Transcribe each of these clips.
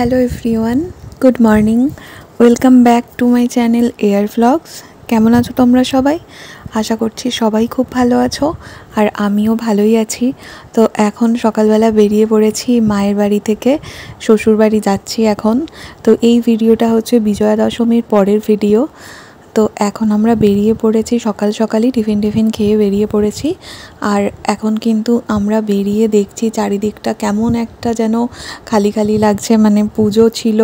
Hello everyone, good morning. Welcome back to my channel air vlogs. কেমন আছো তোমরা সবাই? আশা করছি সবাই খুব ভালো আছো, আর আমিও ভালোই আছি। তো এখন সকালবেলা বেরিয়ে পড়েছি মায়ের বাড়ি থেকে শ্বশুর বাড়ি যাচ্ছি এখন। তো এই ভিডিওটা হচ্ছে বিজয়া দশমীর পরের ভিডিও। তো এখন আমরা বেরিয়ে পড়েছি, সকাল সকালই টিফিন খেয়ে বেরিয়ে পড়েছি। আর এখন কিন্তু আমরা বেরিয়ে দেখছি চারিদিকটা কেমন একটা যেন খালি খালি লাগছে, মানে পুজো ছিল,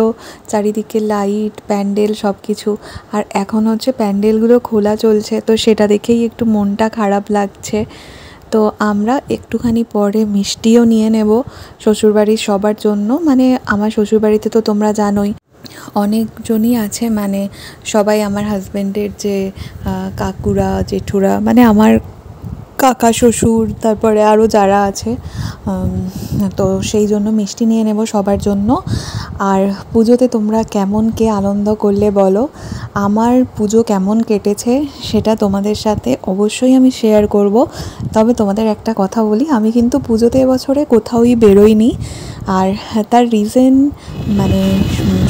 চারিদিকে লাইট, প্যান্ডেল সব কিছু। আর এখন হচ্ছে প্যান্ডেলগুলো খোলা চলছে, তো সেটা দেখেই একটু মনটা খারাপ লাগছে। তো আমরা একটুখানি পরে মিষ্টিও নিয়ে নেব শ্বশুরবাড়ির সবার জন্য। মানে আমার শ্বশুরবাড়িতে তো তোমরা জানোই অনেকজনই আছে, মানে সবাই আমার হাজব্যান্ডের যে কাকুরা জেঠুরা, মানে আমার কাকা শ্বশুর, তারপরে আরও যারা আছে, তো সেই জন্য মিষ্টি নিয়ে নেব সবার জন্য। আর পুজোতে তোমরা কেমন কে আনন্দ করলে বলো? আমার পুজো কেমন কেটেছে সেটা তোমাদের সাথে অবশ্যই আমি শেয়ার করব। তবে তোমাদের একটা কথা বলি, আমি কিন্তু পুজোতে এবছরে কোথাওই বেরোইনি। আর তার রিজন মানে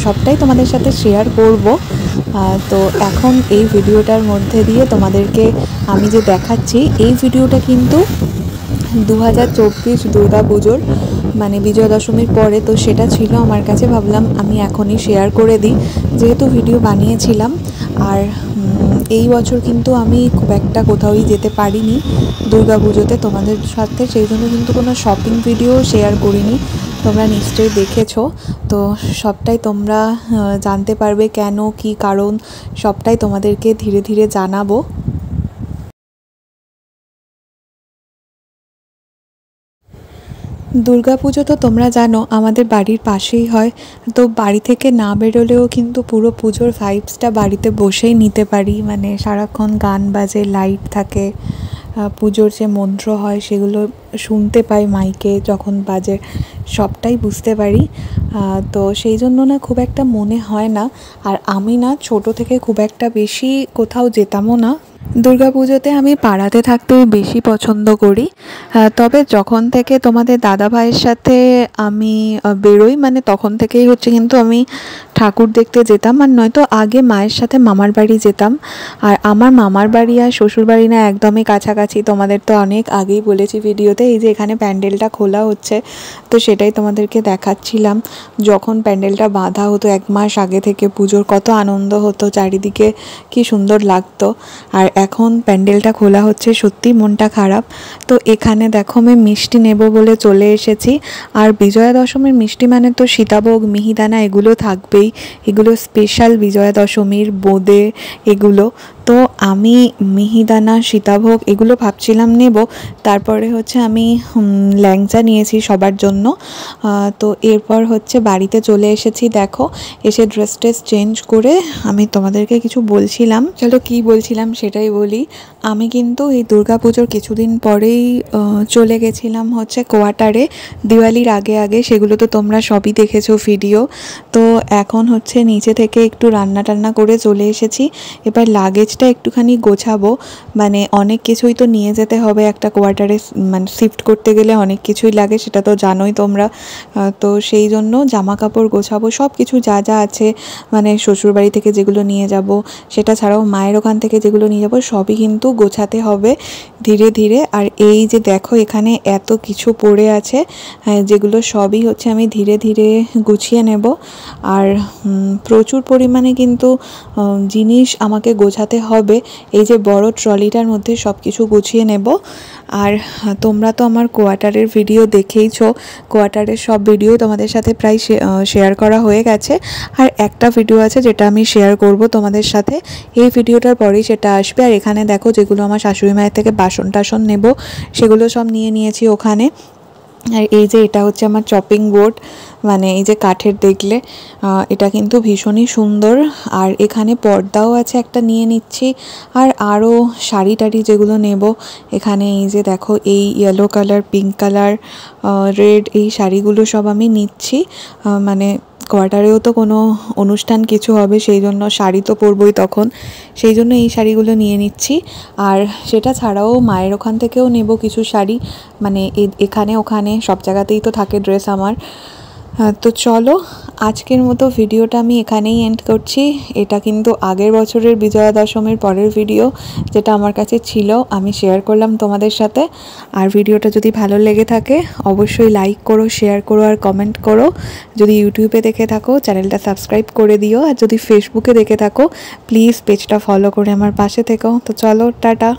সবটাই তোমাদের সাথে শেয়ার করব। তো এখন এই ভিডিওটার মধ্যে দিয়ে তোমাদেরকে আমি যে দেখাচ্ছি, এই ভিডিওটা কিন্তু 2024 দুর্গা পুজোর মানে বিজয়া দশমীর পরে। তো সেটা ছিল আমার কাছে, ভাবলাম আমি এখনই শেয়ার করে দিই যেহেতু ভিডিও বানিয়েছিলাম। আর এই বছর কিন্তু আমি খুব একটা কোথাওই যেতে পারিনি দুর্গা পুজোতে তোমাদের সাথে, সেই জন্য কিন্তু কোনো শপিং ভিডিও শেয়ার করিনি। তোমরা নিশ্চয়ই দেখেছো, তো সবটাই তোমরা জানতে পারবে কেন, কি কারণ, সবটাই তোমাদেরকে ধীরে ধীরে জানাবো। দুর্গাপুজো তো তোমরা জানো আমাদের বাড়ির পাশেই হয়। তো বাড়ি থেকে না বেরোলেও কিন্তু পুরো পুজোর ভাইবসটা বাড়িতে বসেই নিতে পারি। মানে সারাক্ষণ গান বাজে, লাইট থাকে, পুজোর যে মন্ত্র হয় সেগুলো শুনতে পাই মাইকে যখন বাজে, সবটাই বুঝতে পারি। তো সেই জন্য না খুব একটা মনে হয় না। আর আমি না ছোট থেকে খুব একটা বেশি কোথাও যেতামও না। দুর্গাপুজোতে আমি পাড়াতে থাকতেই বেশি পছন্দ করি। তবে যখন থেকে তোমাদের দাদা ভাইয়ের সাথে আমি বেরোই, মানে তখন থেকেই হচ্ছে কিন্তু আমি ঠাকুর দেখতে যেতাম। আর নয়তো আগে মায়ের সাথে মামার বাড়ি যেতাম। আর আমার মামার বাড়ি আর শ্বশুর বাড়ি না একদমই কাছাকাছি, তোমাদের তো অনেক আগেই বলেছি ভিডিওতে। এই যে এখানে প্যান্ডেলটা খোলা হচ্ছে, তো সেটাই তোমাদেরকে দেখাচ্ছিলাম। যখন প্যান্ডেলটা বাঁধা হতো 1 মাস আগে থেকে, পুজোর কত আনন্দ হতো, চারিদিকে কি সুন্দর লাগতো। আর এখন প্যান্ডেলটা খোলা হচ্ছে, সত্যি মনটা খারাপ। তো এখানে দেখো আমি মিষ্টি নেব বলে চলে এসেছি। আর বিজয়া দশমীর মিষ্টি মানে তো সীতাভোগ, মিহিদানা এগুলো থাকবেই। এগুলো স্পেশাল বিজয়া দশমীর বোঁদে এগুলো। তো আমি মিহিদানা, সীতাভোগ এগুলো ভাবছিলাম নেব। তারপরে হচ্ছে আমি ল্যাংচা নিয়েছি সবার জন্য। তো এরপর হচ্ছে বাড়িতে চলে এসেছি। দেখো এসে ড্রেস চেঞ্জ করে আমি তোমাদেরকে কিছু বলছিলাম, চলো কি বলছিলাম সেটাই বলি। আমি কিন্তু এই দুর্গা পুজোর কিছুদিন পরেই চলে গেছিলাম হচ্ছে কোয়ার্টারে, দিওয়ালির আগে আগে। সেগুলো তো তোমরা সবই দেখেছো ভিডিও। তো এখন হচ্ছে নিচে থেকে একটু রান্না টান্না করে চলে এসেছি। এবার লাগেজটা একটুখানি গোছাবো, মানে অনেক কিছুই তো নিয়ে যেতে হবে একটা কোয়ার্টারে, মানে শিফট করতে গেলে অনেক কিছুই লাগে, সেটা তো জানোই তোমরা। তো সেই জন্য জামা কাপড় গোছাবো, সব কিছু যা যা আছে, মানে শ্বশুরবাড়ি থেকে যেগুলো নিয়ে যাব, সেটা ছাড়াও মায়ের ওখান থেকে যেগুলো নিয়ে যাব, সবই কিন্তু গোছাতে হবে ধীরে ধীরে। আর এই যে দেখো এখানে এত কিছু পড়ে আছে, যেগুলো সবই হচ্ছে আমি ধীরে ধীরে গুছিয়ে নেব। আর প্রচুর পরিমাণে কিন্তু জিনিস আমাকে গোছাতে হবে। এই যে বড় ট্রলিটার মধ্যে সব কিছু গুছিয়ে নেব। আর তোমরা তো আমার কোয়ার্টারের ভিডিও দেখেইছো, কোয়ার্টারের সব ভিডিও তোমাদের সাথে প্রায় শেয়ার করা হয়ে গেছে। আর একটা ভিডিও আছে যেটা আমি শেয়ার করব তোমাদের সাথে, এই ভিডিওটার পরেই সেটা আসবে। আর এখানে দেখো যেগুলো আমার শাশুড়ি মায়ের থেকে বাসন টাসন নেব, সেগুলো সব নিয়ে নিয়েছি ওখানে। আর এই যে এটা হচ্ছে আমার চপিং বোর্ড, মানে এই যে কাঠের, দেখলে এটা কিন্তু ভীষণই সুন্দর। আর এখানে পর্দাও আছে একটা, নিয়ে নিচ্ছি। আর আরও শাড়ি টাড়ি যেগুলো নেব, এখানে এই যে দেখো এই yellow colour, pink colour, red, এই শাড়িগুলো সব আমি নিচ্ছি। মানে কোয়ার্টারেও তো কোনো অনুষ্ঠান কিছু হবে, সেই জন্য শাড়ি তো পরবই তখন, সেই জন্য এই শাড়িগুলো নিয়ে নিচ্ছি। আর সেটা ছাড়াও মায়ের ওখান থেকেও নেব কিছু শাড়ি, মানে এখানে ওখানে সব জায়গাতেই তো থাকে ড্রেস আমার। তো চলো আজকের মতো ভিডিওটা আমি এখানেই এন্ড করছি। এটা কিন্তু আগের বছরের বিজয়া দশমীর পরের ভিডিও, যেটা আমার কাছে ছিল, আমি শেয়ার করলাম তোমাদের সাথে। আর ভিডিওটা যদি ভালো লেগে থাকে অবশ্যই লাইক করো, শেয়ার করো আর কমেন্ট করো। যদি ইউটিউবে দেখে থাকো চ্যানেলটা সাবস্ক্রাইব করে দিও, আর যদি ফেসবুকে দেখে থাকো প্লিজ পেজটা ফলো করে আমার পাশে থেকো। তো চলো, টাটা।